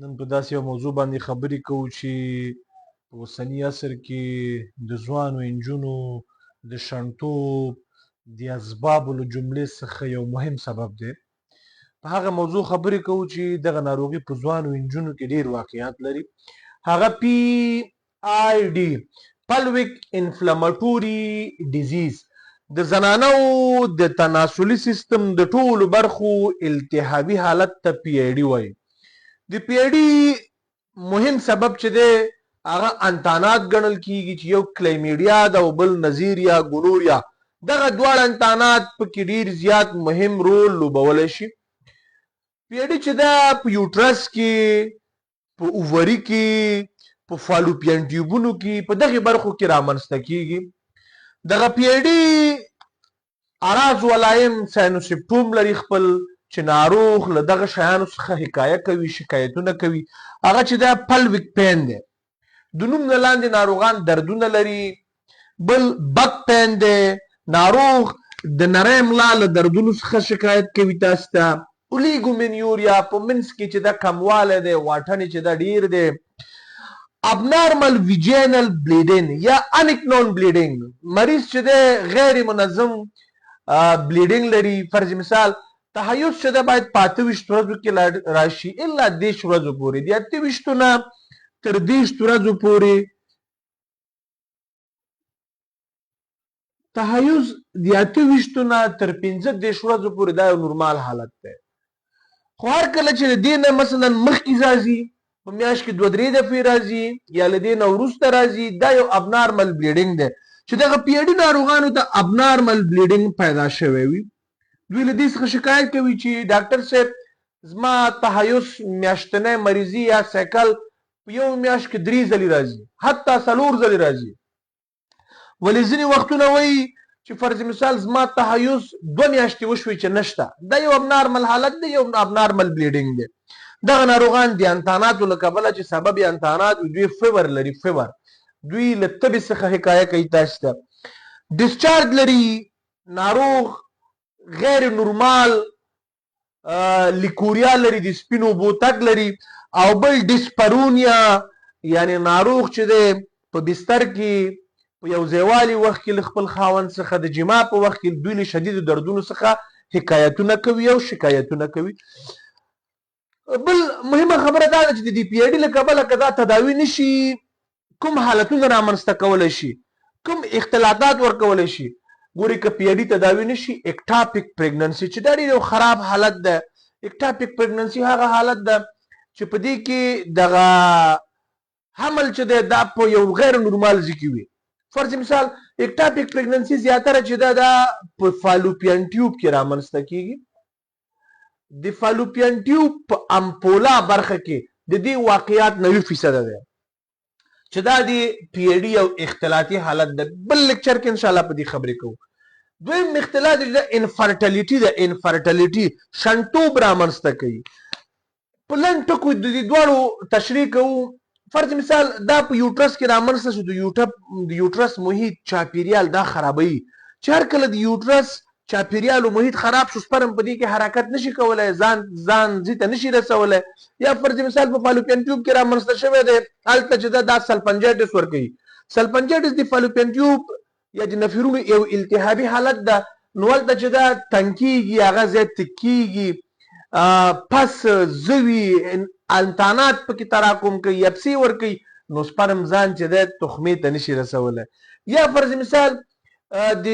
نن په داسې یو موضوع باندې خبرې کوو چې په اوسني عصر کې د ځوانو نجونو د شنټوب د اسبابو له جملې څخه یو مهم سبب دی. په هغه موضوع خبرې کوو چې دغه ناروغي په ځوانو نجونو کې ډیر واقعیت لري. هغه PID Pelvic Inflammatory Disease د زنانو د تناسلي سیستم د ټولو برخو التهابي حالت ته PID وایي. د PID مهم سبب چې دی هغه انتانات ګڼل کیږي چې یو کلیمیډیا ده او بل نظیریا ګونوریا. دغه دواړه انتانات پکې ډیر زیات مهم رول لوبولی شي. PID چې ده په یوټرس کې، په اووري کې، په فالوپین ټیوبونو کې، په دغه برخو کې رامنځته کیږي. دغه PID اراز ولایم ساینوسیپټوم لري خپل چې ناروغ له دغه شیانو څخه حکایه کوي، شکایتونه کوي. هغه چې دا پلویک پین دی. د نوم نه لاندې ناروغان دردونه لري. بل بک پین دی، ناروغ د نری ملا له دردونو څخه شکایت کوي تاسو ته. اولیګومینیوریا په منځ کې چې دا کموالی دی، واټنې چې دا ډیر دی. ابنارمل ویجینل بلیډینګ یا انکنون بلیډینګ، مریض چې دی غیر منظم بلیډینګ لري. فرض مثال تحیز چې ده باید په 28 ورځو کې راشي الا 10 ورځو پورې، د 28 نه تر 30 ورځو پورې تحیز، د 28 نه تر 15 ورځو پورې دا یو نورمال حالت دی. خو هر کله چې د دې نه مثلا مخکې راځي، په میاشت کې 2-3 دفعې راځي یا له دې نه وروسته راځي، دا یو ابنارمل بلیډینګ دی چې دغه PID ناروغانو ته ابنارمل بلیډینګ پیدا شوی وي. دوی له دې څخه شکایت کوي چې ډاکټر صاحب زما تحیز میاشتنی مریضي یا سایکل په یو میاشت کې 3 ځلې راځي، حتی 4 ځلې راځي. ولې ځینې وختونه وایي چې فرض مثال زما تحیز 2 میاشتې وشوي چې نشته. دا یو ابنارمل حالت دی، یو ابنارمل بلیډینګ دی. دغه ناروغان د انتاناتو له کبله چې سبب یې انتانات وي، دوی فیور لري. فیور دوی له تبې څخه حکایه کوي تاسو ته. ډسچارج لري، ناروغ غیر نورمال لیکوریا لري، د سپینو بوتک لري. او بل ډسپرونیا، یعنی ناروغ چې دی په بستر کې په یو ځایوالي وخت کې له خپل خاوند څخه د جما په وخت کې دوی له شدیدو دردونو څخه حکایتونه کوي او شکایتونه کوي. بل مهمه خبره دا ده چې د دې PID له کبله که دا تداوي نشي، کوم حالتونه رامنځته کولی شي، کوم اختلاطات ورکولی شي. ګوري که PID تداوي نشي، اکټاپیک پریګننسي چې دا ډېر یو خراب حالت ده. اکټاپیک پریګننسي هغه حالت ده چې په دې کې دغه حمل چې دی دا په یو غیر نورمال ځای کې وي. فرض مثال اکټاپیک پریګننسي زیاتره چې دا په فالوپین ټیوب کې رامنځته کیږي. د فالوپین ټیوب په امپولا برخه کې د دې واقعیات 90% دی چې دا د PID یو اختلاطي حالت ده. بل لیکچر کې انشاءالله په دې خبرې کوو. دویم اختلاط د انفرټیلیټي ده. انفرټیلیټي شنټوب رامنځته کوي. په لنډ ټکو د دې دواړو تشریح کوو. فرض مثال دا په یوټرس کې رامنځته شو. د یوټرس محیط چاپیریال دا خرابوي چې هر کله د یوټرس چاپیریال او محیط خراب شو، سپرم په دې کې حرکت نشي کولی، ځان ځي ته نشي رسولی. یا فرض مثال په فالوپین ټیوب کې رامنځته شوی دی، هلته چې دا سلفنجایټس ورکوي. سلفنجایټس د فالوپین ټیوب یا د نفرونو یو التهابي حالت ده. نو هلته چې دا تنګ کېږي، هغه ځای تک کېږي، پس زوي انتانات پکې تراکم کوي، یبسې ورکوي، نو سپرم ځان چې دی تخمې ته نشي رسولی. یا فرض مثال د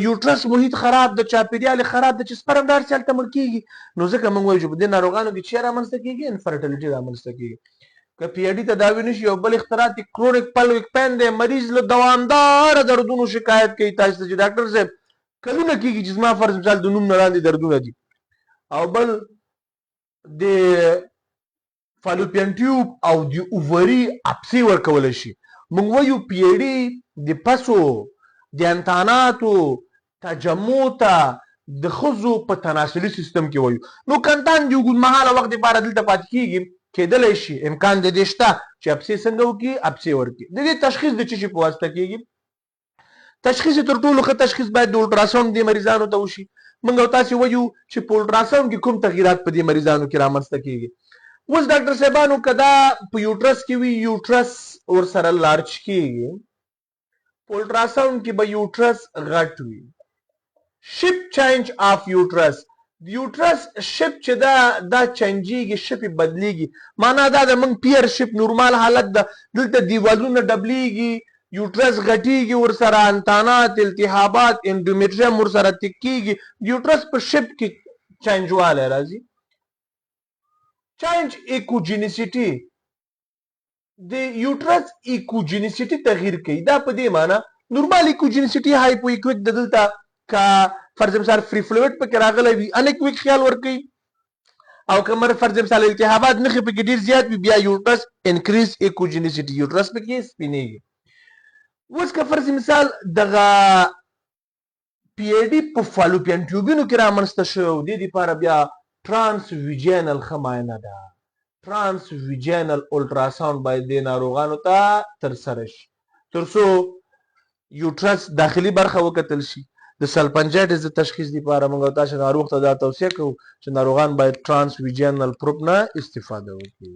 یوټرس محیط خراب د چاپیریال خراب د چې سپرم دار چې هلته مړ کېږي. نو ځکه موږ وایو چې په دې ناروغانو کې چې رامنځته کېږي، انفرټیلیټي رامنځته کېږي. که PID تداوي نشي، یو بل اختلاط کرونیک پلویک پین دی. مریض له دوامداره دردونو شکایت کوي تاسو ته چې ډاکټر صاحب کلونه کېږي چې زما فرض مثال د نوم نه لاندې دردونه دي. او بل د فالوپین ټیوب او د اووري اپسې ورکولی شي. موږ وایو PID د پسو د انتاناتو تجمع ته د ښځو په تناسلي سیستم کې وایو. نو کنتان د اوږدمهاله وخت دپاره دلته پاتې کېږي، کېدلی شي امکان د دې شته چې اپسې څنګه وکړي، اپسې ورکړي. د دې تشخیص د څه شي په واسطه کېږي؟ تشخیص تر ټولو ښه تشخیص باید د الټراساونډ دې مریضانو ته وشي. موږ او تاسې وایو چې په الټراساونډ کې کوم تغییرات په دې مریضانو کې رامنځته کېږي. اوس ډاکټر صاحبانو که دا په یوټرس کې وي یوټرس ورسره لارج کېږي په الټراساونډ کې به یوټرس غټ وي شیپ چینج آف یوټرس یوټرس شیپ چې دا چینجیږي شیپ یې بدلیږي معنا دا د موږ پیر شیپ نورمال حالت ده دلته دیوالونه ډبلیږي یوټرس غټیږي ورسره انتانات التهابات انډومیټریم ورسره تکیږي یوټرس په شیپ کې چینجوالی راځي چینج ایکوجینیسیټي د یوټرس ایکوجینیسیټي تغییر کوي دا په دې معنا نورمال ایکوجینیسیټي هایپو ایکویک د دلته که فرض مثال فری فلویډ پکې راغلی وي ان ایکویک خیال ورکوي او که فرض مثال التهابات نښې پکې ډېر زیات وي بیا یوټرس انکریز ایکوجینیسیټي یوټرس پکې سپینېږي اوس که فرض مثال دغه پی ای ډي په فالوپین ټیوبینو کې رامنځته شوی و دې دپاره بیا ټرانس ویجینل ښه معاینه ده ټرانس ویجینل الټراساونډ باید دې ناروغانو ته ترسره شي تر څو یوټرس داخلي برخه وکتل شي د سلپنجایټس د تشخیص لپاره موږ تاسو ناروغ ته دا توصیه کوو چې ناروغان باید ټرانس ویجینل پروب نه استفاده وکړي